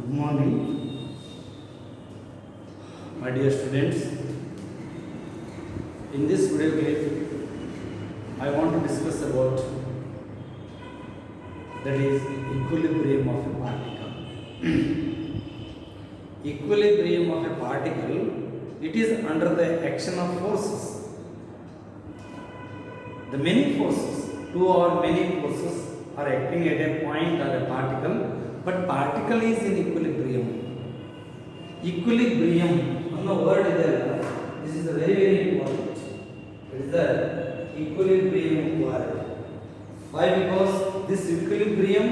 Good morning, my dear students. In this video clip, I want to discuss about that is equilibrium of a particle. Equilibrium of a particle, it is under the action of forces. The many forces, two or many forces are acting at a point or a particle, but particle is in equilibrium. Equilibrium ಅನ್ನೋ word ಇದೆ ಅಲ್ಲ, this is a very important. It is the equilibrium word. Why? Because this equilibrium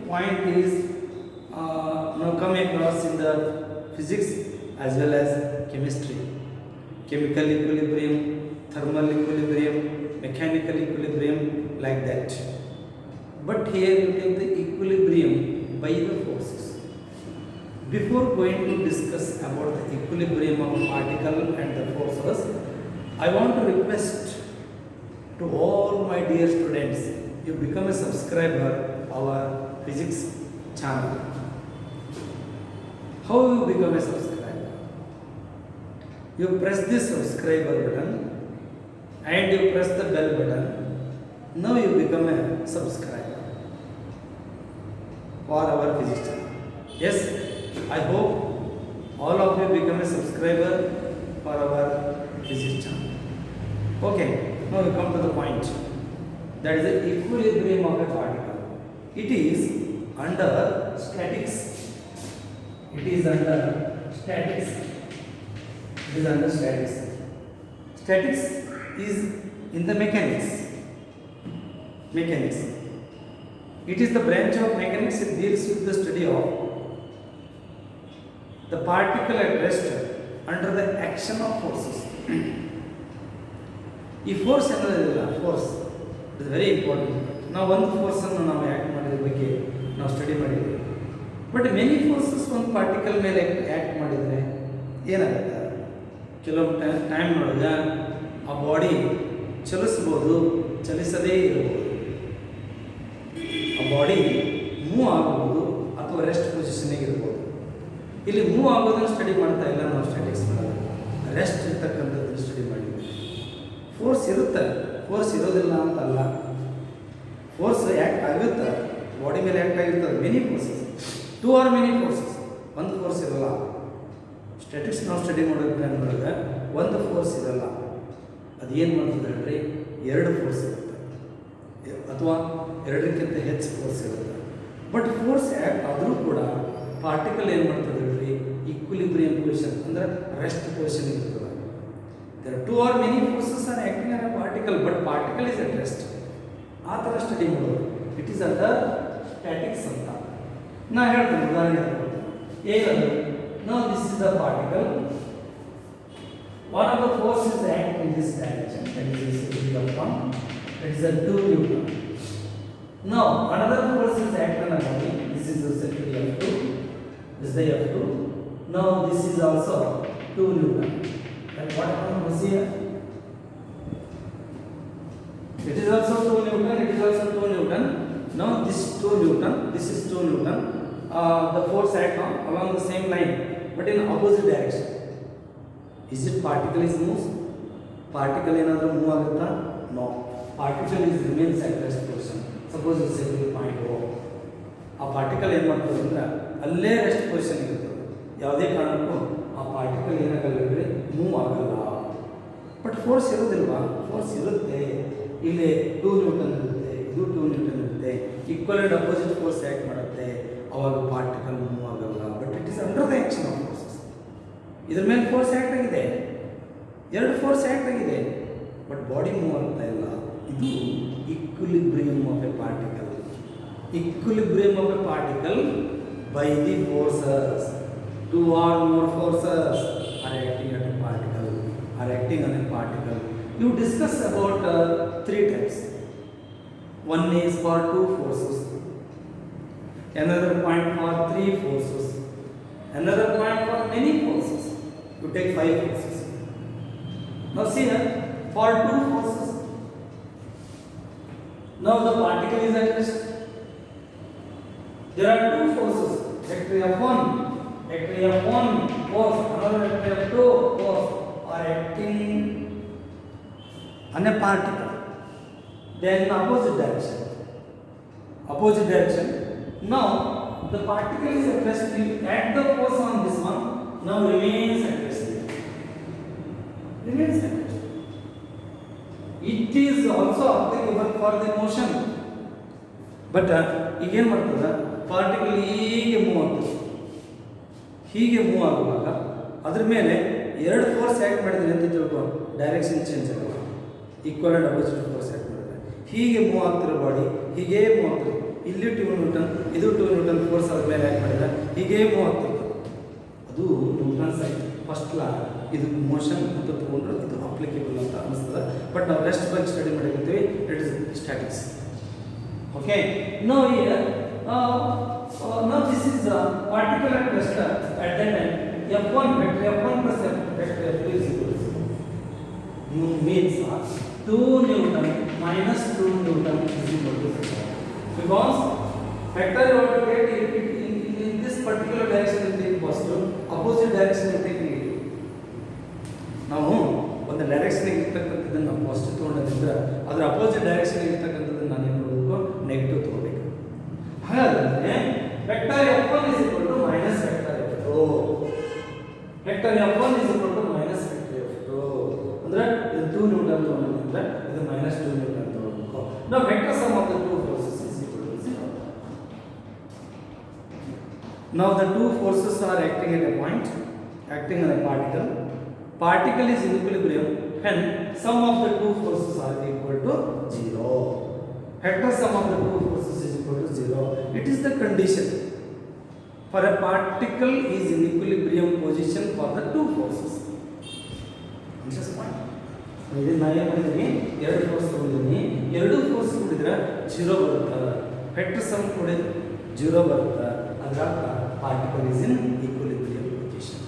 point is now come across in the physics as well as chemistry. Chemical equilibrium, thermal equilibrium, mechanical equilibrium, like that. But here you take the equilibrium by the forces. Before going to discuss about the equilibrium of a particle and the forces, I want to request to all my dear students, you become a subscriber our physics channel. How you become a subscriber? You press this subscriber button and you press the bell button. Now you become a subscriber for our physics channel. Yes, I hope all of you become a subscriber for our physics channel. Okay, now we come to the point. That is the equilibrium of a particle. It is under statics. It is under statics. It is under statics. Statics is in the mechanics. Mechanics. It is the branch of mechanics. It deals with the study of the particle at rest under the action of forces. ಈ force ಅನ್ನೋದಿಲ್ಲ, force is very important. ನಾವು ಒಂದು ಫೋರ್ಸನ್ನು ನಾವು act ಮಾಡಿದ್ರ ಬಗ್ಗೆ ನಾವು study ಮಾಡಿದ್ವಿ. But many forces ಒಂದು ಪಾರ್ಟಿಕಲ್ ಮೇಲೆ ಆ್ಯಕ್ಟ್ ಮಾಡಿದರೆ ಏನಾಗುತ್ತೆ? ಕೆಲವೊಂದು ಟೈಮ್ ನೋಡಿದಾಗ ಆ ಬಾಡಿ ಚಲಿಸ್ಬೋದು, ಚಲಿಸದೇ ಇರಬಹುದು. ಆ ಬಾಡಿ ಮೂವ್ ಆಗ್ಬೋದು ಅಥವಾ ರೆಸ್ಟ್ ಪೊಸಿಷನ್ನಿಗೆ ಇರ್ಬೋದು. ಇಲ್ಲಿ ಮೂವ್ ಆಗೋದನ್ನು ಸ್ಟಡಿ ಮಾಡ್ತಾ ಇಲ್ಲ ನಾವು, ಸ್ಟ್ಯಾಟಿಕ್ಸ್ ಮಾಡೋದು, ರೆಸ್ಟ್ ಇರ್ತಕ್ಕಂಥದ್ದು ಸ್ಟಡಿ ಮಾಡಿದ್ವಿ. ಫೋರ್ಸ್ ಇರುತ್ತೆ, ಫೋರ್ಸ್ ಇರೋದಿಲ್ಲ ಅಂತಲ್ಲ, ಫೋರ್ಸ್ ಆ್ಯಕ್ಟ್ ಆಗುತ್ತೆ, ಬಾಡಿ ಮೇಲೆ ಆ್ಯಕ್ಟ್ ಆಗಿರ್ತದೆ. Many forces, two R many forces, ಒಂದು ಫೋರ್ಸ್ ಇರಲ್ಲ. ಸ್ಟ್ಯಾಟಿಕ್ಸ್ ನಾವು ಸ್ಟಡಿ ಮಾಡೋದ್ರಿಂದ ಒಂದು ಫೋರ್ಸ್ ಇರಲ್ಲ. ಅದು ಏನು ಮಾಡ್ತದೆ ಹೇಳ್ರಿ, ಎರಡು ಫೋರ್ಸ್ ಇರುತ್ತೆ ಅಥವಾ ಎರಡಕ್ಕಿಂತ ಹೆಚ್ಚು ಫೋರ್ಸ್ ಇರುತ್ತೆ. ಬಟ್ ಫೋರ್ಸ್ ಆ್ಯಕ್ಟ್ ಆದರೂ ಕೂಡ ಪಾರ್ಟಿಕಲ್ ಏನು ಮಾಡ್ತದೆ ಹೇಳ್ರಿ, ಈಕ್ವಿಲಿಬ್ರಿಯಂ ಪೊಸಿಷನ್ ಅಂದರೆ ರೆಸ್ಟ್ ಪೊಸಿಷನ್ ಇರ್ತದೆ. There two R many forces are acting on a particle, but particle is at rest. ಆ ಥರ ಸ್ಟಡಿ ಮಾಡೋದು. ಇಟ್ ಈಸ್ ಅಂಡರ್ ಸ್ಟ್ಯಾಟಿಕ್ಸ್ ಅಂತ ನಾ ಹೇಳ್ತೀನಿ. ಉದಾಹರಣೆ ಏನದು, ನಾವು this is the particle, one of the forces act in this direction, that is the one, that is the 2 Newton. Now another force is act on a body, this is the F2, this is the F2. Now this is also 2 Newton. And what happens here? It is also 2 Newton, it is also 2 Newton. Now this 2 Newton, this is 2 Newton. The force act on along the same line but in opposite direction. Is it particle is moves? Particle ಏನಾದರೂ move ಆಗುತ್ತಾ? No. Particle is remains at rest position. Suppose it's a point O, ಆ ಪಾರ್ಟಿಕಲ್ ಏನು ಮಾಡ್ತದೆ ಅಂದರೆ ಅಲ್ಲೇ rest position ಇರ್ತದೆ. ಯಾವುದೇ ಕಾರಣಕ್ಕೂ ಆ ಪಾರ್ಟಿಕಲ್ ಏನಾಗಲ್ಲ ಅಂದರೆ ಮೂವ್ ಆಗಲ್ಲ. But force ಇರೋದಿಲ್ವಾ? ಫೋರ್ಸ್ ಇರುತ್ತೆ. ಇಲ್ಲಿ 2 ನ್ಯೂಟನ್ ಇರುತ್ತೆ, ಇದು 2 ನ್ಯೂಟನ್ ಇರುತ್ತೆ. Equal and opposite force act ಮಾಡುತ್ತೆ, ಅವಾಗ ಪಾರ್ಟಿಕಲ್ ಮೂವ್ ಆಗಲ್ಲ. But it is under the action of forces. ಇದ್ರ ಮೇಲೆ ಫೋರ್ಸ್ ಆ್ಯಕ್ಟ್ ಆಗಿದೆ, ಎರಡು ಫೋರ್ಸ್ ಆ್ಯಕ್ಟ್ ಆಗಿದೆ, ಬಟ್ ಬಾಡಿ ಮೂವ್ ಆಗ್ತಾ ಇಲ್ಲ. ಇದು equilibrium of a particle. Equilibrium of a particle by the forces. Two or more forces are acting at a particle, or acting on a particle. You discuss about 3 types. One is for 2 forces, another point for 3 forces, another point for many forces. You take 5 forces. Now see here, for 2 forces, now the particle is at rest. There are 2 forces. vector F1, vector F1 force, another vector F2 force are acting on a particle, then in opposite direction. Opposite direction. Now the particle is at rest. You add the force on this one. Now remains at rest. Remains at rest. It is also applicable for the motion. But ಈಗ ಏನು ಮಾಡ್ತದೆ, particle ಹೀಗೆ move ಆಗ್ತದೆ. ಹೀಗೆ move ಆಗುವಾಗ ಅದ್ರ ಮೇಲೆ ಎರಡು ಫೋರ್ಸ್ ಆ್ಯಕ್ಟ್ ಮಾಡಿದ್ರೆ ಅಂತ ತಿಳ್ಕೊ, ಡೈರೆಕ್ಷನ್ ಚೇಂಜ್ ಆಗುತ್ತೆ. Equal and opposite force act ಮಾಡಿದ್ರೆ ಹೀಗೆ ಮೂವ್ ಆಗ್ತಿರೋ ಬಾಡಿ ಹೀಗೇ ಮೂವ್ ಆಗ್ತದೆ. ಇಲ್ಲಿ 2 ನ್ಯೂಟನ್, ಇದು 2 ನ್ಯೂಟನ್ ಫೋರ್ಸ್ ಅದ್ರ ಮೇಲೆ ಆ್ಯಕ್ಟ್ ಮಾಡಿದ್ರೆ ಹೀಗೇ ಮೂವ್ ಆಗ್ತಿರ್ತದೆ. ಅದು ನ್ಯೂಟನ್ಸ್ ಫಸ್ಟ್ ಲಾ. ಇದು ಮೋಷನ್ ಅಂತ ತಗೊಂಡ್ರೆ ಇದು ಅಪ್ಲಿಕೇಬಲ್ ಅಂತ ಅನಿಸ್ತದೆ. ಬಟ್ ನಾವು ರೆಸ್ಟ್ ಬಗ್ಗೆ ಸ್ಟಡಿ ಮಾಡಿರ್ತೀವಿ, it is statics. Okay, now here now this is a particle at rest. At that time F1 vector F1 plus vector F2 is equal to 0. Means 2 Newton minus 2 Newton is equal to 0. Because vector you want to get it in this particular direction you take positive, opposite direction you take negative. ನಾವು ಒಂದು ಡೈರೆಕ್ಷನ್ಗೆ ಇರ್ತಕ್ಕಂಥದ್ದನ್ನು ನಾವು positive ತೊಗೊಂಡಿದ್ರೆ ಅದರ opposite ಡೈರೆಕ್ಷನ್ಗೆ ಇರ್ತಕ್ಕಂಥದ್ದನ್ನು ನಾನು ಏನು ಮಾಡಬೇಕು, negative ತೊಗೋಬೇಕು. ಹಾಗಾದರೆ vector F1 is equal to minus vector F2. Vector F1 is equal to minus vector F2. ಅಂದರೆ ಇದು 2 ನ್ಯೂಟನ್ ತೊಗೊಂಡಿದ್ರೆ ಇದು minus 2 ನ್ಯೂಟನ್ ತೊಗೊಳ್ಬೇಕು. Now vector sum of the two forces is equal to 0. Now the two forces are acting at a point, acting on a particle. Particle is in equilibrium when sum of the two forces are equal to 0. Vector sum of the two forces is equal to 0. It is the condition for a particle is in equilibrium position for the two forces. Just point. ಇದು ನಾನು ಏನು ಮಾಡಿದ್ದೀನಿ, ಎರಡು force ತಗೊಂಡಿದ್ದೀನಿ. ಎರಡು force ಕೂಡಿದ್ರೆ 0 ಬರುತ್ತೆ. Vector some ಕೂಡ 0 ಬರುತ್ತೆ. ಅದರ particle is in equilibrium position.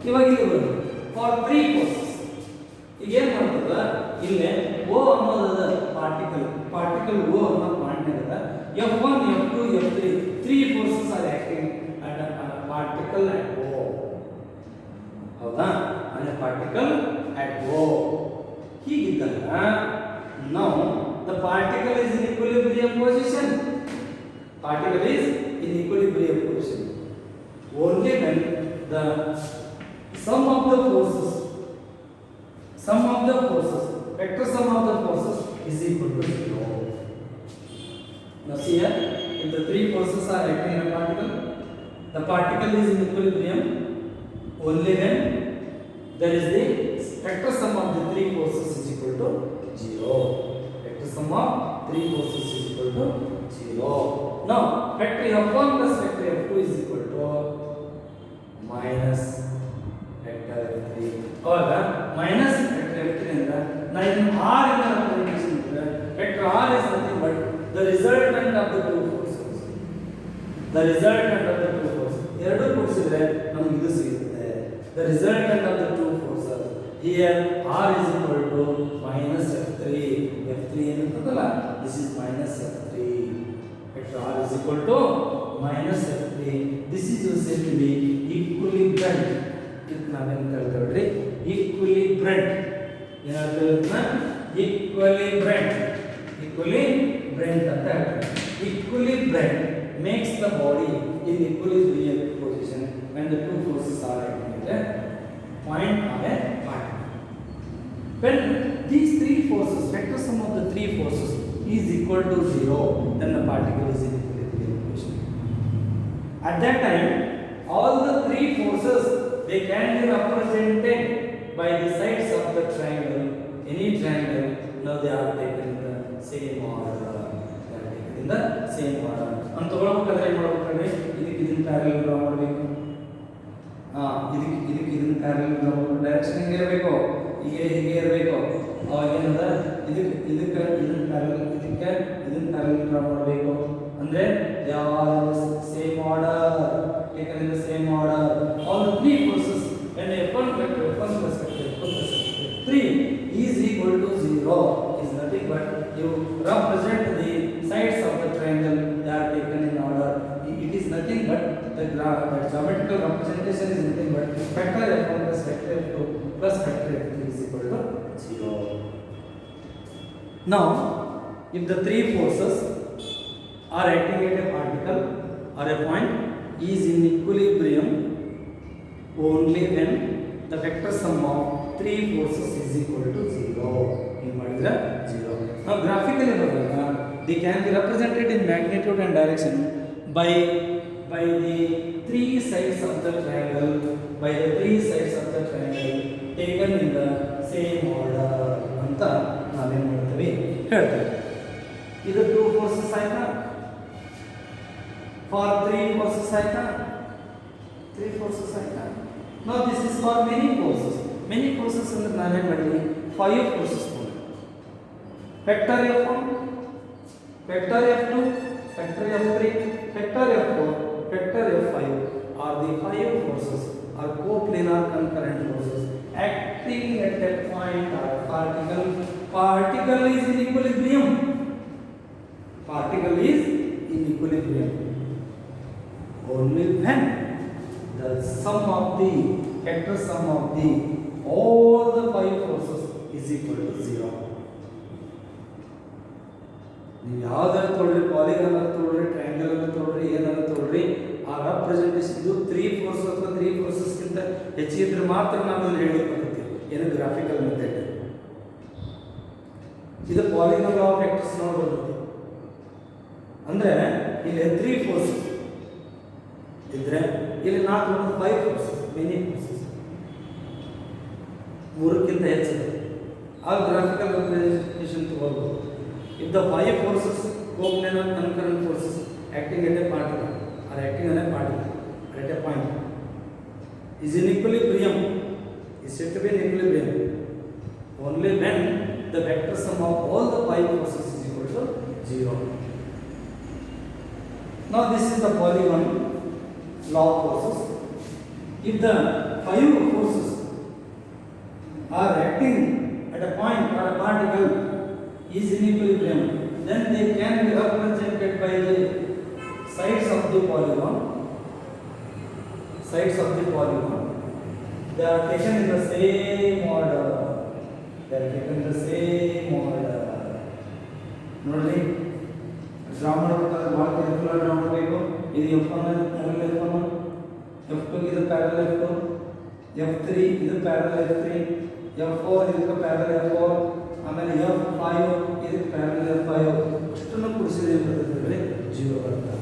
ಇವಾಗ ಇಲ್ಲಿ ಬರುತ್ತೆ ಫಾರ್ 3 ಫೋರ್ಸಸ್. ಈಗ ಏನು ಮಾಡ್ತದೆ, ಇಲ್ಲೇ O ಅನ್ನೋದ ಪಾರ್ಟಿಕಲ್ O ಅನ್ನೋ ಪಾಯಿಂಟ್ ಇದೆ. F1 F2 F3 3 forces are acting at a particle at O. ಹೌದಾ, on a particle at O. ಹೀಗಿದ್ದಾಗ now the particle is in equilibrium position. Particle is in equilibrium position only when the sum of the forces, vector sum of the forces is equal to 0. Now see here, if the three forces are acting in a particle, the particle is in equilibrium only when there is the vector sum of the three forces is equal to 0. Vector sum of three forces is equal to 0. Now vector F1 plus vector F2 is equal to minus vector F3. Or minus vector F3 ಅಂದ್ರೆ ನಾನು ಇದನ್ನು R ಇಂದ representation ಮಾಡಿದ್ರೆ vector R is nothing but the resultant of the two forces. The resultant of the two forces. ಎರಡು ಕೂಡಿಸಿದ್ರೆ ನಮಗೆ ಇದು ಸಿಗುತ್ತೆ. The resultant of the two forces. Here R is equal to minus F3. F3 ಏನಿರ್ತದಲ್ಲ, this is minus F3. Vector R is equal to minus F3. This is said to be equilibrant. ಇದಕ್ಕೆ ನಾವೇನು ಕಲ್ತ್ಕೊಂಡ್ರಿ, equilibrant. ಏನಾದ್ರು equilibrant ಅಂತ ಹೇಳ್ತಾರೆ. Equilibrant makes the body in equilibrium position when the two forces are acting at a point on a particle. When these three forces, vector sum of the three forces is equal to 0, then the particle is in equilibrium position. At that time, all the three forces, they can be represented by the sides of the triangle. Any triangle, now they are taken in the same order. They are taken in the same order. ಅಂತ ತಗೊಳ್ಬೇಕಾದ್ರೆ ಏನು ಮಾಡಬೇಕಂದ್ರೆ ಇದನ್ನ parallel draw ಮಾಡಬೇಕು. ಇದನ್ನ parallel draw ಮಾಡಬೇಕು. Direction ಹಿಂಗೆ ಇರಬೇಕು, ಹೀಗೆ ಇರಬೇಕು. ಅವಾಗ ಏನಂದ್ರೆ ಇದನ್ನ ಪ್ಯಾರಲಲ್ ಡ್ರಾ ಮಾಡಬೇಕು. ಅಂದ್ರೆ they are in the same order, taken in the same order. All the three forces when F1 vector F1 plus vector F2 plus vector F3 is equal to 0 is nothing but you represent the sides of the triangle. They are taken in order. It is mathematical representation is nothing but factor f1 plus factor f2 plus factor f3 is equal to 0. Now, if the three forces are acting at a particle or a point is in equilibrium only when the vector sum of three forces is equal to 0. In ಮಾಡಿದ್ರೆ 0. Now graphically ನೋಡಿದಾಗ they can be represented in magnitude and direction by the three sides of the triangle taken in the same order ಅಂತ ನಾವೇನು ಮಾಡ್ತೀವಿ ಹೇಳ್ತೀವಿ. ಇದು 2 forces ಆಯ್ತಾ, for 3 forces ಆಯ್ತಾ, 3 forces ಆಯ್ತಾ. Now this is for many forces ಅಂದ್ರೆ ನಾವೇನು ಮಾಡಿದ್ವಿ 5 forces factor f1, factor f2, factor f3, factor f4, factor f5 are the 5 forces are coplanar concurrent forces acting at a point or particle. Particle is in equilibrium only when the vector sum of the all the 5 forces is equal to 0. ನೀವು ಯಾವ್ದಾದ್ರು ತೊಗೊಳ್ರಿ, polygon ಅಂತ ತೊಗೊಳ್ರಿ, triangle ಅಂತ ತೊಗೊಳ್ರಿ, ಏನಾದ್ರು ತೊಗೊಳ್ರಿ, ಆ ರೆಪ್ರೆಸೆಂಟೇಷನ್ ಇದು 3 ಫೋರ್ಸ್ ಅಥವಾ 3 ಫೋರ್ಸಸ್ಗಿಂತ ಹೆಚ್ಚಿದ್ರೆ ಮಾತ್ರ ನಾವು ಅದನ್ನು ಹೇಳಲಿಕ್ಕೆ ಬರ್ತೈತಿ. ಏನು ಗ್ರಾಫಿಕಲ್ ಮೆಥಡ್ ಇದು ಪಾಲಿಗಾನ್ ಲಾ ಆಫ್ ವೆಕ್ಟರ್ಸ್ ನೋಡ್ಬರ್ತೈತಿ. ಅಂದ್ರೆ ಇಲ್ಲಿ 3 ಫೋರ್ಸಸ್ ಇದ್ರೆ ಇಲ್ಲಿ 5 ಫೋರ್ಸಸ್, ಮೆನಿ ಫೋರ್ಸಸ್, 3ಕ್ಕಿಂತ ಹೆಚ್ಚಿದೆ. ಆ ಗ್ರಾಫಿಕಲ್ ರೆಪ್ರೆಸೆಂಟೇಷನ್ ತಗೊಳ್ಬೋದು. If the 5 forces, coplanar concurrent forces acting at a particle or acting on a particle at a point is in equilibrium, is said to be in equilibrium only when the vector sum of all the 5 forces is equal to 0. Now this is the Pauli-1 law of forces. If the 5 forces are acting at a point or a particle is in equilibrium, then they can be represented by the sides of the polygon. They are taken in the same order. ನೋಡ್ರಿ, draw ಮಾಡಬೇಕಾದ್ರೆ ಭಾಳ careful ಆಗಿ draw ಮಾಡಬೇಕು. ಇದು f1 parallel f1, f2 ಇದು parallel f2, f3 ಇದು parallel f3, f4 ಇದಕ್ಕೆ parallel f4, ಆಮೇಲೆ f5 ಇದಕ್ಕೆ ಪ್ಯಾರಲಲ್ f5. ಅಷ್ಟನ್ನು ಕೂಡಿಸಿದ್ರೆ ಏನು ಬರ್ತದೆ? 0 ಬರುತ್ತೆ.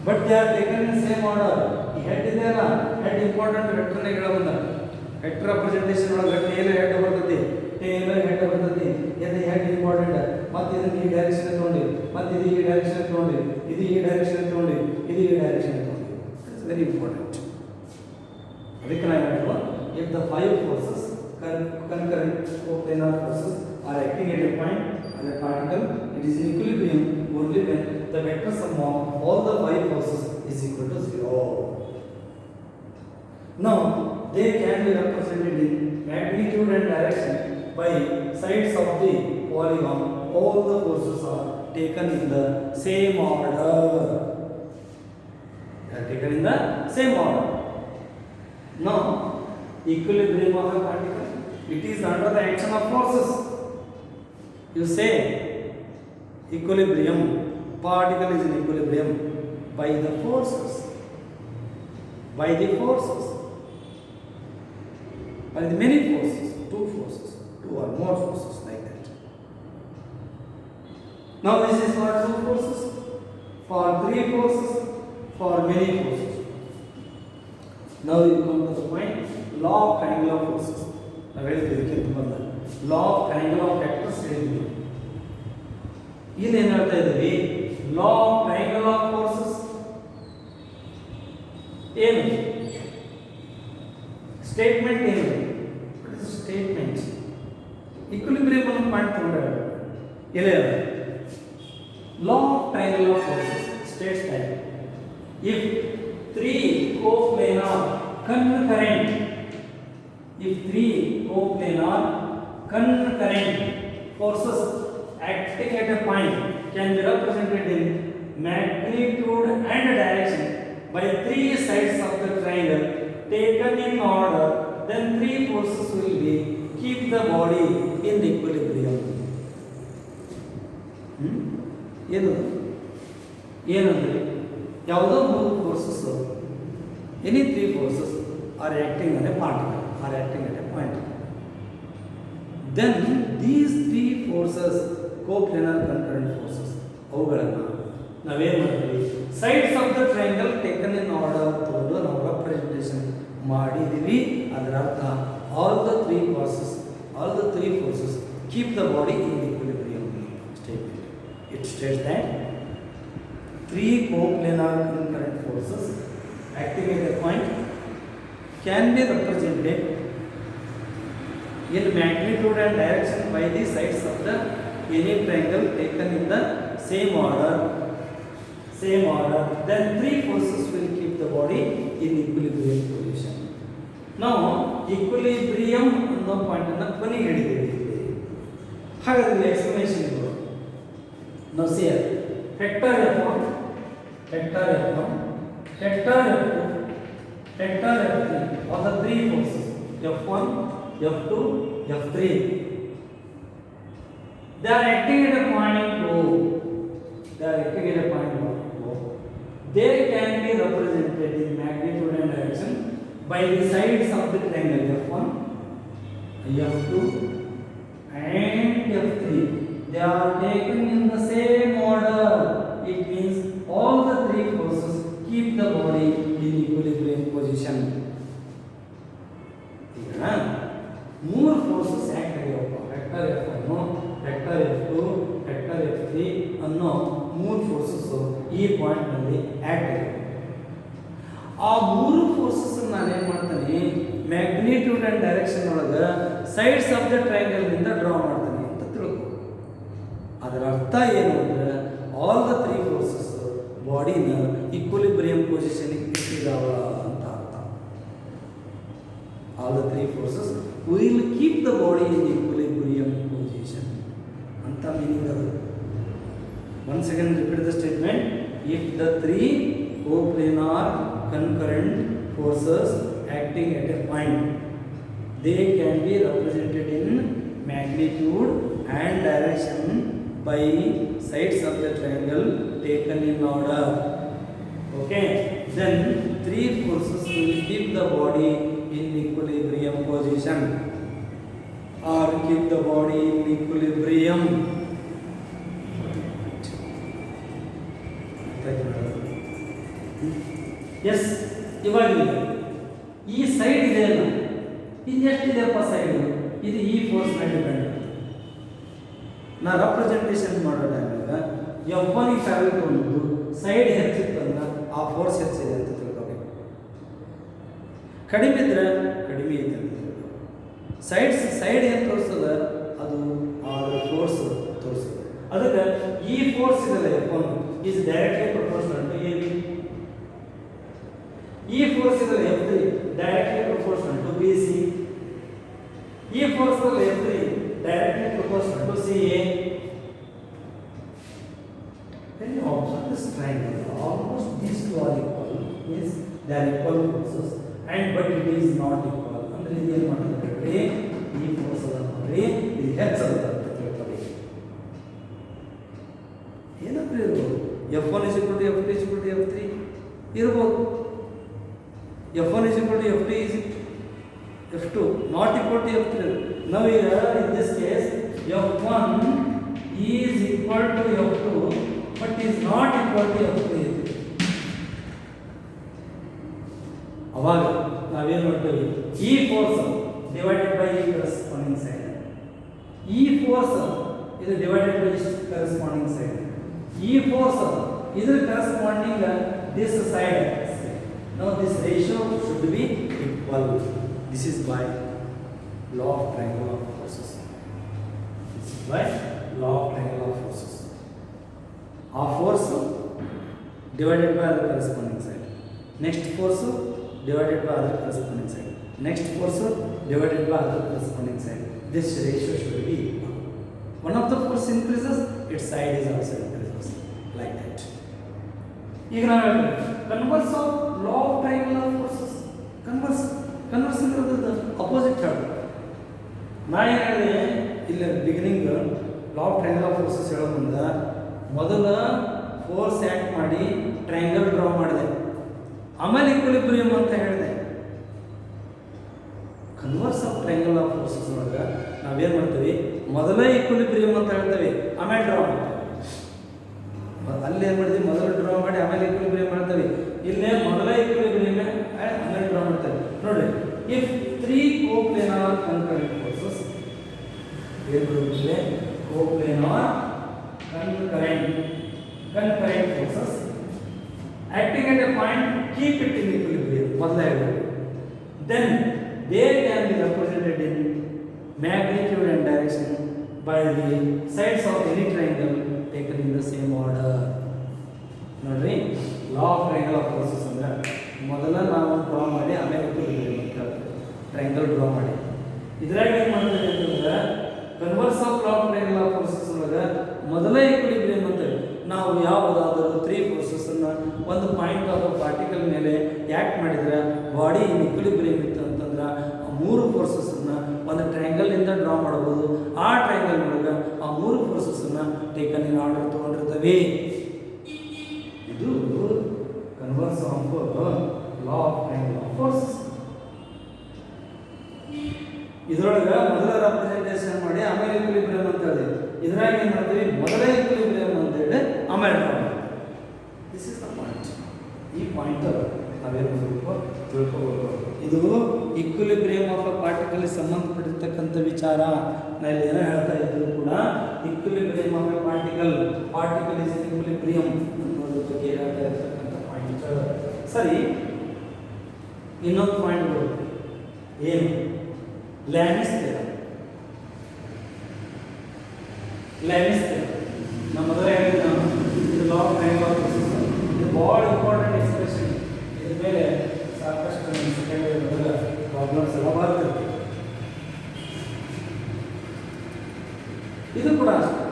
But they are taken in same order. ಈ ಹೆಡ್ ಇದೆ ಅಲ್ಲ, ಹೆಡ್ ಇಂಪಾರ್ಟೆಂಟ್ ವೆಕ್ಟರ್ನ ಹೇಳೋದ ವೆಕ್ಟರ್ ರೆಪ್ರೆಸೆಂಟೇಷನ್ ಒಳಗೆ ಟೇಲರ್ ಹೆಡ್ ಬರ್ತೈತಿ, ಇದು ಹೆಡ್ ಇಂಪಾರ್ಟೆಂಟ್. ಮತ್ತೆ ಇದನ್ನ ಈ ಡೈರೆಕ್ಷನ್ ತಗೊಂಡು, ಮತ್ತೆ ಇದು ಈ ಡೈರೆಕ್ಷನ್ ತಗೊಂಡು, ಇದು ಈ ಡೈರೆಕ್ಷನ್ ತಗೊಂಡು, ಇದು ಈ ಡೈರೆಕ್ಷನ್ ತಗೊಂಡು. It's very important. ಅದಕ್ಕೆ ನಾವು ಹೇಳೋದು, if the 5 forces concurrent coplanar forces are acting at a point on a particle, it is in equilibrium only when the vector sum of all the 5 forces is equal to 0. Now they can be represented in magnitude and direction by sides of the polygon. All the forces are taken in the same order. Now equilibrium of a particle, it is under the action of forces. You say equilibrium, particle is in equilibrium by the forces, by the many forces, 2 or more forces, like that. Now this is for 2 forces, for 3 forces, for many forces. Now you come to the point, law of triangular forces. ನಾವು ಹೇಳಿದ್ದೀವಿ ಬಂದ ಲಾ of triangle of vectors ಹೇಳಿದ್ವಿ. ಇಲ್ಲೇನು ಹೇಳ್ತಾ ಇದ್ದೀವಿ? ಲಾ of triangle of forces ಏನು statement ಏನು? Statement equilibrium ಅನ್ನು ಪಾಯಿಂಟ್ ತಗೊಂಡ್ರೆ ಎಲ್ಲಿ ಲಾ of triangle of forces States that if 3 coplanar concurrent forces acting at a point can be represented in magnitude and direction by three sides of the triangle taken in order, then three forces will be keep the body in equilibrium. ಏನಂದ್ರೆ ಯಾವುದೋ ಮೂರು forces, any three forces are acting at a particle, are acting at a point. Then these three forces coplanar concurrent forces, ಅವುಗಳನ್ನು ನಾವೇನು ಮಾಡ್ತೀವಿ, sides of the triangle taken in order ತಗೊಂಡು ನಾವು representation ಮಾಡಿದ್ದೀವಿ. ಅದರ ಅರ್ಥ all the three forces keep the body in equilibrium statement. It states that three coplanar concurrent forces acting at a point can be represented in magnitude and direction by the sides of the any triangle taken in the same order. Then three forces will keep the body in equilibrium position. Now equilibrium ಅನ್ನೋ point ಅನ್ನು ಕೊನೆಗೆ ಹಿಡಿದಿದ್ದೀವಿ. ಹಾಗಾದ್ರೆ explanation ಇದು. Now see here, vector F1, vector F1, vector F2, vector F3 are the three forces F1, F2, F3. They are acting at a point O. They can be represented in magnitude and direction by the sides of the triangle F1, F2 and F3. They are taken in the same order. It means all the three forces keep the body in equilibrium position. ಈಗ ಮೂರು forces act ಆಗಿರಪ್ಪ, vector F1, vector F2, vector F3 ಅನ್ನೋ ಮೂರು forces ಈ point ನಲ್ಲಿ act ಆಗಿದೆ. ಆ ಮೂರು ಫೋರ್ಸಸ್ ನಾನೇನು ಮಾಡ್ತೀನಿ, ಮ್ಯಾಗ್ನಿಟ್ಯೂಡ್ ಅಂಡ್ ಡೈರೆಕ್ಷನ್ ಒಳಗೆ ಸೈಡ್ಸ್ ಆಫ್ ದ ಟ್ರಯಾಂಗಲ್ ನಿಂದ ಡ್ರಾ ಮಾಡ್ತೀನಿ ಅಂತ ತಿಳ್ಕೊ. ಅದರ ಅರ್ಥ ಏನು ಅಂದರೆ ಆಲ್ ದ ತ್ರೀ ಫೋರ್ಸಸ್ ಬಾಡಿನ ಇಕ್ವಿಲಿಬ್ರಿಯಂ ಪೊಸಿಷನ್ಗೆ ಇಟ್ಟಿದ್ದಾವ ಅಂತ ಅರ್ಥ. All the three forces will keep the body in equilibrium position ಅಂತ ಮೀನಿಂಗ್ ಅದು. Once again repeat the statement. If the three coplanar concurrent forces acting at a point, they can be represented in magnitude and direction by sides of the triangle taken in order. Okay, then three forces will keep the body in equilibrium position or keep the body in equilibrium. Yes, ಇವಾಗ ಈ side ಇದೆ ಅಲ್ಲ, ಇದು ಎಷ್ಟಿದೆಯಪ್ಪ side, ಇದು ಈ force ಮೇಲೆ depend. ನಾ representation ಮಾಡೋ ಟೈಮ್ನಾಗ F1 ಟ್ರಾವೆಲ್ ತೊಗೊಂಡು ಸೈಡ್ ಹೆಚ್ಚಿತ್ತಂದ್ರೆ ಆ ಫೋರ್ಸ್ ಹೆಚ್ಚಿದೆ ಅಂತ ತಿಳ್ಕೊಬೇಕು. ಕಡಿಮೆ ಇದ್ರೆ ಕಡಿಮೆ ಇದೆ ಅಂತ ತಿಳ್ಕೊಬೇಕು. ಸೈಡ್ ಏನು ತೋರಿಸ್ತದ ಅದು ಅದರ ಫೋರ್ಸ್ ತೋರಿಸ್ತದೆ. ಅದಕ್ಕೆ ಈ ಫೋರ್ಸ್ ಇದೆಲ್ಲ F1 is directly proportional to AB. E force is F3 directly proportional to BC. E force is F3 directly proportional to CA. When you observe this triangle, almost these two are equal. Means they are equal forces, and but it is not equal. ಅಂದ್ರೆ ಇದು ಏನು ಮಾಡ್ತಾರೆ, ಈ force ಅದ ಅಂದ್ರೆ ಇದು ಹೆಚ್ಚದ ಅಂತ ತಿಳ್ಕೊಳ್ಳಿ. ಏನಂದ್ರೆ ಇರ್ಬೋದು F1 is equal to F2 is equal to F3 ಇರ್ಬೋದು. F1 is equal to F2 is F2 not equal to F3. Now here in this case F1 is equal to F2 but is not equal to F3. ಅವಾಗ ನಾವೇನು ಮಾಡ್ತೀವಿ, ಈ force divided by corresponding side, ಈ force ಇದು divided by corresponding side, ಈ force ಇದರ corresponding this side. Now this ratio should be equal. This is by law of triangle of forces. This is by law of triangle of forces. Our force divided by the corresponding side. Next force divided by other corresponding side. Next force divided by other corresponding side. This ratio should be equal. One of the force increases, its side is also increases like that. ಈಗ ನಾವು converse of law of triangular forces. Converse ಅಂದ್ರೆ opposite ಹೇಳೋದು. ನಾ ಏನು ಹೇಳಿದೆ ಇಲ್ಲಿ beginning law of triangular forces ಹೇಳೋ ಮುಂದೆ ಮೊದಲ ಫೋರ್ಸ್ ಆ್ಯಕ್ಟ್ ಮಾಡಿ ಟ್ರಯಾಂಗಲ್ ಡ್ರಾ ಮಾಡಿದೆ, ಆಮೇಲೆ ಈಕ್ವಿಲಿಬ್ರಿಯಂ ಅಂತ ಹೇಳಿದೆ. ಕನ್ವರ್ಸ್ ಆಫ್ ಟ್ರಯಾಂಗುಲರ್ ಫೋರ್ಸಸ್ ಒಳಗೆ ನಾವೇನು ಮಾಡ್ತೀವಿ, ಮೊದಲೇ ಈಕ್ವಿಲಿಬ್ರಿಯಂ ಅಂತ ಹೇಳ್ತೇವೆ, ಆಮೇಲೆ ಡ್ರಾ ಮಾಡ್ತೇವೆ. ಅಲ್ಲಿ ಏನು ಮಾಡಿದ್ವಿ, ಮೊದಲು ಡ್ರಾ ಮಾಡಿ ಆಮೇಲೆ ಈಕ್ವಿಲಿಬ್ರಿಯಂ ಮಾಡ್ತೇವೆ. ಇಲ್ಲೇ ಮೊದಲೇ ಈಕ್ವಿಲಿಬ್ರಿಯಂ ಆಮೇಲೆ ಡ್ರಾ ಮಾಡ್ತೇವೆ. ನೋಡ್ರಿ, if 3 coplanar concurrent forces, coplanar concurrent forces acting at a point, keep it in equilibrium, then they can be represented in magnitude and direction by the sides of any triangle taken in the same order. ನೋಡ್ರಿ, ಲಾ of triangular forces ಅಂದ್ರೆ ಮೊದಲ ನಾವು draw ಮಾಡಿ ಆಮೇಲೆ triangle draw ಮಾಡಿ. ಇದ್ರಾಗ ಏನು ಮಾಡ್ತೀವಿ ಅಂತಂದ್ರೆ converse of law of triangular forces ಒಳಗೆ ಮೊದಲೇ ಈಕ್ವಿಲಿಬ್ರಿಯಂ ಅಂತೇಳಿ ನಾವು ಯಾವುದಾದರೂ 3 ಫೋರ್ಸಸ್ಸನ್ನು ಒಂದು ಪಾಯಿಂಟ್ ಆಫ್ ಪಾರ್ಟಿಕಲ್ ಮೇಲೆ ಆ್ಯಕ್ಟ್ ಮಾಡಿದ್ರೆ ಬಾಡಿ ಇನ್ ಈಕ್ವಿಲಿಬ್ರಿಯಂ ಇತ್ತು ಅಂತಂದ್ರೆ ಆ 3 ಫೋರ್ಸಸ್ಸನ್ನು ಒಂದು ಟ್ರಯಾಂಗಲಿಂದ ಡ್ರಾ ಮಾಡ್ಬೋದು. ಆ ಟ್ರಯಾಂಗಲ್ ಒಳಗೆ ಆ 3 ಫೋರ್ಸಸ್ಸನ್ನು ಟೇಕನ್ ಇನ್ ಆರ್ಡರ್ ತೊಗೊಂಡಿರ್ತವೆ. ಇದು converse of law of triangular forces. ಇದರೊಳಗೆ ಮೊದಲ ರೆಪ್ರೆಸೆಂಟೇಷನ್ ಮಾಡಿ ಆಮೇಲೆ ಈಕ್ವಿಲಿಬ್ರಿಯಂ ಅಂತ ಹೇಳಿ, ಇದ್ರಾಗ ಏನು ಮಾಡ್ತೀವಿ, ಮೊದಲೇ ಈಕ್ವಿಲಿಬ್ರಿಯಂ ಅಂತ ಹೇಳಿ ಆಮೇಲೆ ಡ್ರಾ ಮಾಡಿ. This is the point. ಈ ಪಾಯಿಂಟ್ ನಾವೇನು ಮಾಡಬೇಕು, ತಿಳ್ಕೋಬೇಕು. ಇದು ಈಕ್ವಿಲಿಬ್ರಿಯಂ ಆಫ್ ಅ ಪಾರ್ಟಿಕಲ್ ಸಂಬಂಧಪಟ್ಟಿರ್ತಕ್ಕಂಥ ವಿಚಾರ. ನಾ ಇಲ್ಲಿ ಏನೋ ಹೇಳ್ತಾ ಇದ್ರು ಕೂಡ equilibrium of a particle is equilibrium ಅನ್ನೋದ್ರ ಬಗ್ಗೆ ಹೇಳ್ತಾ ಇರ್ತಕ್ಕಂಥ ಪಾಯಿಂಟ್. ಸರಿ, ಇನ್ನೊಂದು ಪಾಯಿಂಟ್ಗಳು ಏನು, ಲ್ಯಾಮಿಸ್ ಥಿಯರಮ್. ನಮ್ಮ ಮೊದಲೇ ಹೇಳಿದ ಇದು ಲಾ ಆಫ್ ಟ್ರಯಾಂಗುಲರ್ ಫೋರ್ಸಸ್, ಇದು ಭಾಳ ಇಂಪಾರ್ಟೆಂಟ್ ಎಕ್ಸ್ಪ್ರೆಷನ್. ಇದ್ರ ಮೇಲೆ ಸಾಕಷ್ಟು ಸೆಕೆಂಡ್ ಇಯರ್ ಪ್ರಾಬ್ಲಮ್ಸ್ ಎಲ್ಲ ಬರ್ತಿರ್ತೀವಿ. ಇದು ಕೂಡ ಅಷ್ಟೇ,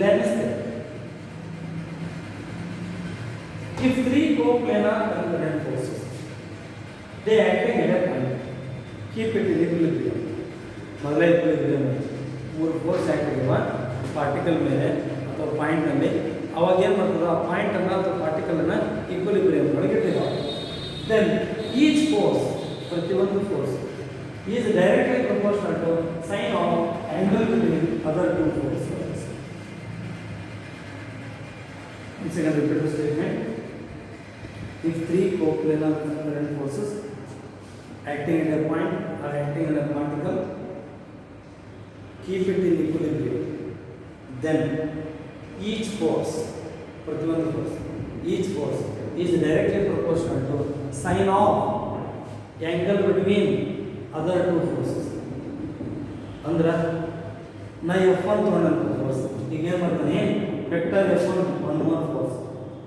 ಲ್ಯಾಮಿಸ್ theorem. If 3 coplanar concurrent forces, they acting at a point, keep it in equilibrium. ಮೊದಲೇ ಈಕ್ವಿಲಿಬ್ರಿಯಂ 3 ಫೋರ್ಸ್ ಆಗಿರುವ ಪಾರ್ಟಿಕಲ್ ಮೇಲೆ ಅಥವಾ ಪಾಯಿಂಟ್ನಲ್ಲಿ ಅವಾಗ ಏನು ಮಾಡ್ತದೆ, ಆ ಪಾಯಿಂಟನ್ನು ಅಥವಾ ಪಾರ್ಟಿಕಲನ್ನು ಈಕ್ವಿಲಿಬ್ರಿಯಂ ಒಳಗೆ ಇಟ್ಟಿದ್ದಾರೆ. ದೆನ್ ಈಚ್ ಫೋರ್ಸ್, ಪ್ರತಿಯೊಂದು force is directly proportional to sine of angle between other 2 forces. Once again repeat the statement. If 3 coplanar concurrent forces acting at a point or acting in a particle keep it in equilibrium, then each force is directly proportional to sine of angle between other 2 forces. ಅಂದ್ರೆ ನಾ F1 ತೊಗೊಂಡಂಥ force ಈಗ ಏನು ಮಾಡ್ತಾನೆ, vector F1 ಒಂದು force,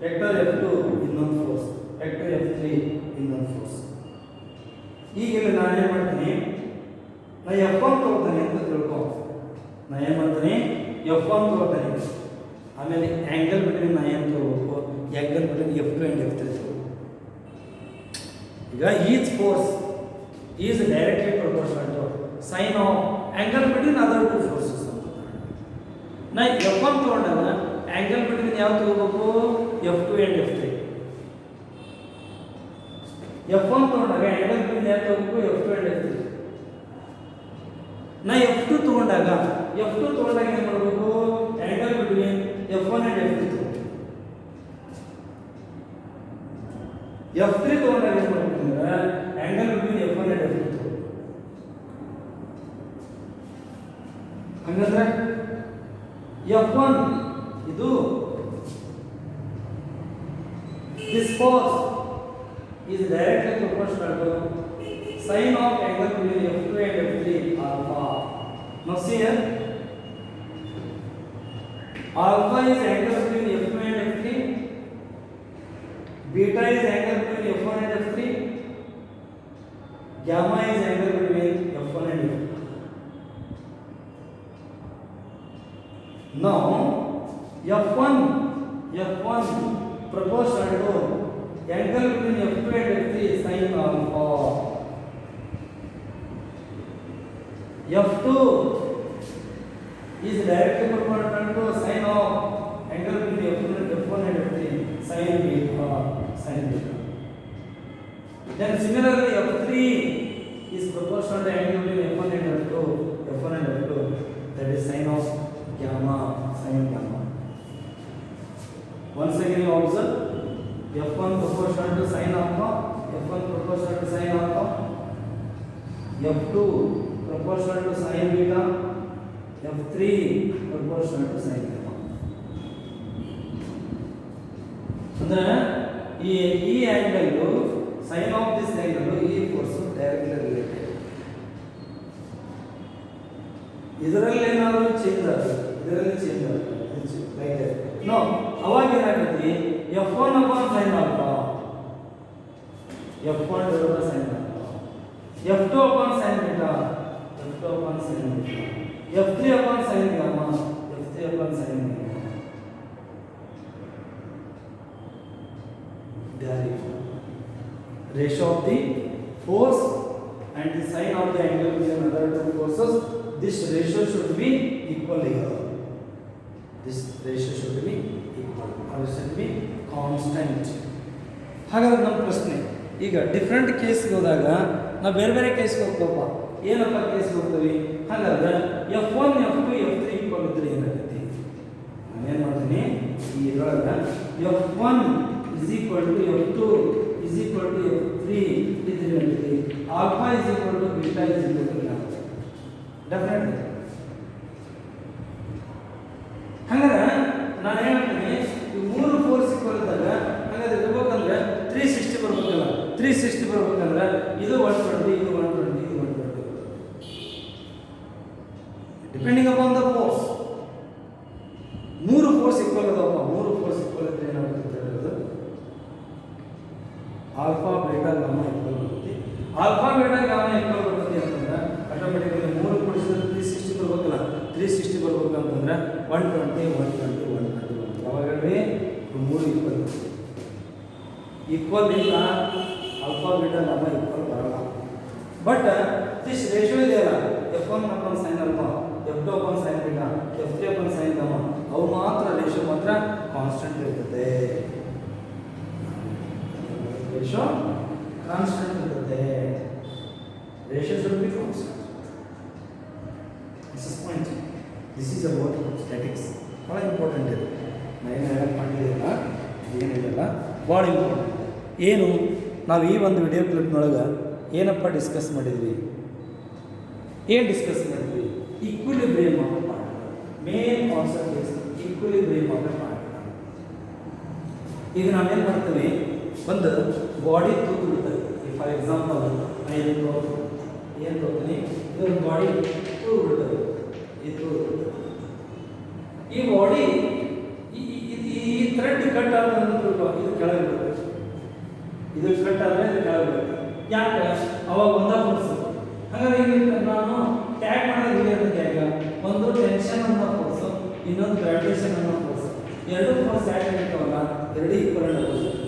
vector F2 ಇನ್ನೊಂದು force, vector F3 ಇನ್ನೊಂದು force. ಈಗ ಇಲ್ಲಿ ನಾನು ಏನು ಮಾಡ್ತೀನಿ, ನಾ F1 ತೊಗೊಳ್ತಾನೆ ಅಂತ ತಿಳ್ಕೊ. ನಾ ಏನು ಮಾಡ್ತೀನಿ, F1 ತೊಗೊಳ್ತಾನೆ, ಆಮೇಲೆ ಆ್ಯಂಗಲ್ ಬಿಟ್ವೀನ್ ನಾ ಏನು ತೊಗೋಬೇಕು, angle between F2 and F3 ತೊಗೋಬೇಕು. ಈಗ each force is directly proportional to sine of angle between other 2 forces ಅಂತ. ನಾ F1 ತೊಗೊಂಡಾಗ ಆ್ಯಂಗಲ್ ಬಿಟ್ವೀನ್ ಯಾವ ತೊಗೋಬೇಕು, F2 ಆ್ಯಂಡ್ F3. F1 ತೊಗೊಂಡಾಗ ಆ್ಯಂಗಲ್ ಬಿಟ್ವೀನ್ ಯಾವ ತೊಗೋಬೇಕು, F2 ಆ್ಯಂಡ್ F3. ನಾ F2 ತೊಗೊಂಡಾಗ ಏನು ಮಾಡಬೇಕು, angle between F1 and F3 ತೊಗೋಬೇಕು. F3 ತೊಗೊಂಡಾಗ ಏನು ಮಾಡಬೇಕು ಅಂದ್ರೆ angle between F1 and F3 ತೊಗೋಬೇಕು. ಹಂಗಂದ್ರೆ F1 ಇದು this force is directly proportional to sine of angle between F2 and F3 alpha. Now see here, alpha is angle between F2 and F3, beta is angle between F1 and F3, gamma is angle between F1 and F2. Now F1 proportional to angle between F2 and F3 is sin alpha. F2 is directly proportional to sin of angle between F1 and F3 sin beta, sin beta. Then similarly F3 is proportional to angle between F1 and F2, that is sin of gamma, sin gamma. Once again you observe F1 proportional to sin alpha, F1 proportional to sin alpha, F2 proportional to sin beta, F3 proportional to sin gamma. ಅಂದ್ರೆ ಈ angle sin of this angle ಈ force directly related. ಇದರಲ್ಲಿ ಏನಾದರೂ change ಆಗುತ್ತೆ, ಇದರಲ್ಲಿ change ಆಗುತ್ತೆ like that. No ಅವಾಗ ಏನಾಗುತ್ತೆ F1 upon sin alpha, F1 divided by sin alpha, F2 upon sin beta, F2 upon sin beta, F3 upon sin gamma, F3 upon sin gamma. Therefore, ratio of the force and the sign of the angle between other two forces, this ratio should be equal here. This ratio should be equal or should be constant. ಹಾಗಾದ್ರೆ ನಮ್ಮ ಪ್ರಶ್ನೆ ಈಗ different ಕೇಸ್ಗೆ ಹೋದಾಗ ನಾವು ಬೇರೆ ಬೇರೆ ಕೇಸ್ಗೆ ಹೋಗ್ತವಪ್ಪ. ಏನಪ್ಪ ಕೇಸ್ಗೆ ಹೋಗ್ತೀವಿ? ಹಾಗಾದ್ರೆ F1 F2 F3 ಈಕ್ವಲ್ ಇದ್ರೆ ಏನಾಗುತ್ತೆ? ನಾನೇನು ಮಾಡ್ತೀನಿ ಈ ಇದರೊಳಗೆ F1 is equal to F2 is equal to F3 ಇದ್ರೆ alpha is equal to beta is equal to gamma. Definitely. ಹಾಗಾದ್ರೆ ನಾನು ಹೇಳ್ತೀನಿ ಈ ಮೂರು ಫೋರ್ಸ್ ಈಕ್ವಲ್ ಇದ್ದಾಗ ಹಾಗಾದ್ರೆ ಇರ್ಬೇಕಂದ್ರೆ 360 ಬರ್ಬೇಕಲ್ಲ. 360 ಬರ್ಬೇಕಂದ್ರೆ ಇದು 120 ಇದು 120 ಇದು 120 ಡಿಪೆಂಡಿಂಗ್ ಅಪಾನ್ ದ ಫೋರ್ಸ್. ಮೂರು ಫೋರ್ಸ್ ಈಕ್ವಲ್ ಅದಾವಪ್ಪ. ಮೂರು ಫೋರ್ಸ್ ಈಕ್ವಲ್ ಇದ್ರೆ ಏನಾಗುತ್ತೆ ಅಂತ ಹೇಳಿದ್ರೆ ಆಲ್ಫಾ ಬೀಟಾ ಗಾಮಾ ಈಕ್ವಲ್ ಬರುತ್ತೆ. ಆಲ್ಫಾ ಬೀಟಾ ಗಾಮಾ ಈಕ್ವಲ್ ಬರುತ್ತೆ ಅಂತಂದ್ರೆ ಆಟೋಮೆಟಿಕಲಿ ಮೂರು ಕೂಡಿಸಿದ್ರೆ 360 ಬರ್ಬೇಕಲ್ಲ. 360 ಬರ್ಬೇಕಂತಂದ್ರೆ 120 120 120 ಯಾವಾಗ ಹೇಳ್ರಿ ಮೂರು ಈಕ್ವಲ್ ಬರುತ್ತೆ. ಈಕ್ವಲ್ ಇಲ್ಲ ಆಲ್ಫಾ ಬೀಟಾ ಗಾಮಾ ಈಕ್ವಲ್ ಬರಲ್ಲ. ಬಟ್ ದಿಸ್ ರೇಷಿಯೋ ಇದೆಯಲ್ಲ F1 upon sin alpha, F2 upon sin beta, F3 upon sin gamma, ಅವು ಮಾತ್ರ ರೇಷಿಯೋ ಮಾತ್ರ ಕಾನ್ಸ್ಟೆಂಟ್ ಇರ್ತದೆ. ರೇಷಿಯೋ ಕಾನ್ಸ್ಟೆಂಟ್ ಇರ್ತದೆ. Ratio should be constant. This is point. This is about statics. ಭಾಳ important ಇದೆ. ನಾನು ಹೇಳಕ್ಕೆ ಮಾಡಿಲ್ಲ ಏನಿಲ್ಲ ಭಾಳ ಇಂಪಾರ್ಟೆಂಟ್. ಏನು ನಾವು ಈ ಒಂದು ವಿಡಿಯೋ ಕ್ಲಿಪ್ನೊಳಗೆ ಏನಪ್ಪ ಡಿಸ್ಕಸ್ ಮಾಡಿದ್ವಿ? ಏನು ಡಿಸ್ಕಸ್ ಮಾಡಿದ್ವಿ? Equilibrium of a particle. Main concept is equilibrium of a particle. ಈಗ ನಾವೇನು ಮಾಡ್ತೀವಿ, ಒಂದು ಬಾಡಿ ತೂತು ಬಿಡ್ತದೆ. ಫಾರ್ ಎಕ್ಸಾಂಪಲ್ ಏನು ತೋರ್ತೀನಿ, ಇದೊಂದು ಬಾಡಿ ತೂರು ಬಿಡ್ತದೆ. ಈ ಬಾಡಿ ಈ ಥ್ರೆಡ್ ಕಟ್ ಆದ್ರೆ ಇದು ಕೆಳಗೆ ಬರುತ್ತೆ. ಇದು ಕಟ್ ಆದರೆ ಇದು ಕೆಳಗೆ ಬರುತ್ತೆ. ಯಾಕೆ? ಅವಾಗ ಒಂದೇ ಫೋರ್ಸ್. ಹಾಗಾದ್ರೆ ಈಗ ನಾನು ಟ್ಯಾಗ್ ಮಾಡೋದು ಇದೆ ಅಂತ ಟ್ಯಾಗ ಒಂದು ಟೆನ್ಷನ್ ಅನ್ನೋ ಫೋರ್ಸ್, ಇನ್ನೊಂದು ಗ್ರಾವಿಟೇಷನ್ ಅನ್ನೋ ಫೋರ್ಸ್. ಎರಡು ಫೋರ್ಸ್ ಯಾಕೆ ಇರ್ತಾವಲ್ಲ, ಎರಡು ಈಕ್ವಲೆಂಟ್ ಅಪೋಸಿಟ್.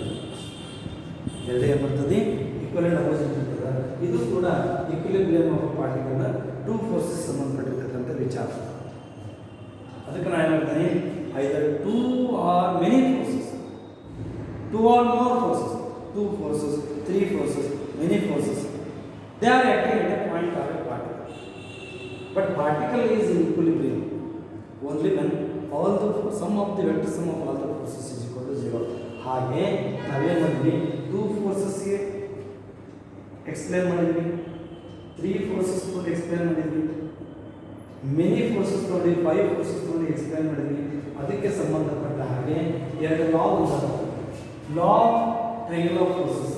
ಎರಡೇ ಬರ್ತದೆ ಈಕ್ವಲೆಂಟ್ ಅಪೋಸಿಟ್ ಇರ್ತದೆ. ಇದು ಕೂಡ equilibrium of particle two forces ಸಂಬಂಧಪಟ್ಟಿರ್ತಕ್ಕಂಥ ವಿಚಾರ. ಅದಕ್ಕೆ ನಾನು ಹೇಳ್ತೀನಿ either two R many forces, two or more forces, two forces, three forces, many forces, they are acting at a point of a particle. But particle is in equilibrium only when all the sum of the vector sum of all the forces is equal to 0. ಹಾಗೆ ನಾವೇನು ಮಾಡಿದ್ವಿ, two ಫೋರ್ಸಸ್ಗೆ explain ಮಾಡಿದ್ವಿ, three forces ತೊಗೊಂಡು explain ಮಾಡಿದ್ವಿ, many forces ತೊಗೊಂಡು 5 forces ತೊಗೊಂಡು explain ಮಾಡಿದ್ವಿ. ಅದಕ್ಕೆ ಸಂಬಂಧಪಟ್ಟ ಹಾಗೆ ಎರಡು ಲಾ ಉಂಟಾಗ, ಲಾ ಆಫ್ ಟ್ರಯಾಂಗ್ಯುಲರ್ ಫೋರ್ಸಸ್,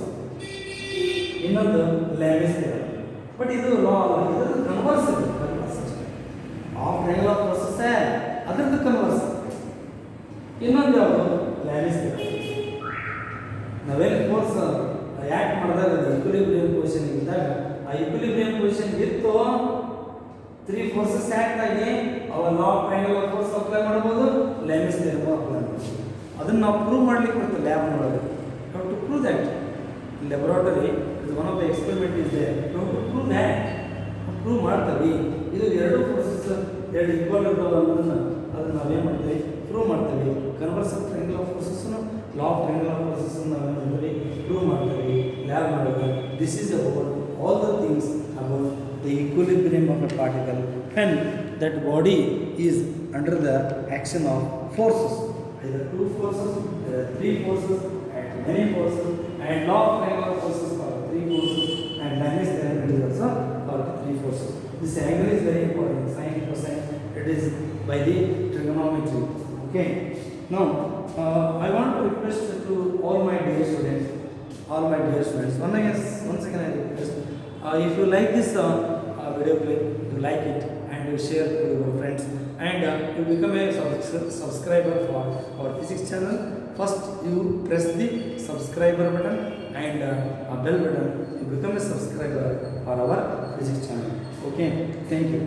ಇನ್ನೊಂದು ಲ್ಯಾಮಿಸ್ ಥಿಯರಮ್. ಬಟ್ ಇದು ಲಾ ಅಲ್ಲ, ಇದರದ್ದು ಕನ್ವರ್ಸ್ ಇದೆ. ಕನ್ವರ್ಸ್ ಅಷ್ಟೇ. ಆಫ್ ಟ್ರಯಾಂಗ್ಯುಲರ್ ಫೋರ್ಸಸ್ ಅದರದ್ದು ಕನ್ವರ್ಸ್. ಇನ್ನೊಂದು ಯಾವುದು? ಲ್ಯಾಮಿಸ್ ಥಿಯರಮ್. ನಾವೇನು ಫೋರ್ಸ್ ಆ್ಯಕ್ಟ್ ಮಾಡಿದಾಗ ಅದು ಈಕ್ವಿಲಿಬ್ರಿಯಂ ಪೊಸಿಷನ್ ಇದ್ದಾಗ, ಆ ಈಕ್ವಿಲಿಬ್ರಿಯಂ ಪೊಸಿಷನ್ ಇತ್ತು, ತ್ರೀ ಫೋರ್ಸಸ್ ಆ್ಯಕ್ಟ್ ಆಗಿ ಅವ law of triangular force apply ಮಾಡ್ಬೋದು, ಲ್ಯಾಮಿಸ್ ಥಿಯರಮ್ ಅಪ್ಲೈ ಮಾಡ್ಬೋದು. ಅದನ್ನು ನಾವು ಪ್ರೂವ್ ಮಾಡ್ಲಿಕ್ಕೆ ಬರ್ತದೆ ಲ್ಯಾಬ್ನೊಳಗೆ. You have to prove that. In laboratory, one of the experiment is there. You have to prove that. Prove ಮಾಡ್ತೀವಿ ಇದು ಎರಡು ಪ್ರೋಸೆಸ್ ಎರಡು ಈಕ್ವಲ್ ಇರ್ತಾವೆ ಅನ್ನೋದನ್ನ ಅದನ್ನು ನಾವೇನು ಮಾಡ್ತೀವಿ ಪ್ರೂವ್ ಮಾಡ್ತೀವಿ ಕನ್ವರ್ಸ್ ಆಫ್ ಟ್ರಯಾಂಗಲ್ ಆಫ್ ಫೋರ್ಸಸ್ಸನ್ನು ಲಾ ಆಫ್ ಟ್ರಯಾಂಗಲ್ ಆಫ್ ಫೋರ್ಸಸ್ಸನ್ನು ನಾವೇನು ಮಾಡ್ತೀವಿ ಪ್ರೂವ್ ಮಾಡ್ತೀವಿ ಲ್ಯಾಬ್ ಮಾಡುವಾಗ this is about all the things about the equilibrium of a particle and that body is under the action of forces, either two forces, either three forces, and many forces, and law of triangular forces for three forces, and Lagrange theorem is also for three forces. This angle is very important, sin, cosine, it is by the trigonometry. Okay. Now, I want to request to all my dear students, once again I request, if you like this video clip, you like it, and you share to your friends, and you become a subscriber for our physics channel. First you press the subscriber button and bell button, you become a subscriber for our physics channel. Okay, thank you.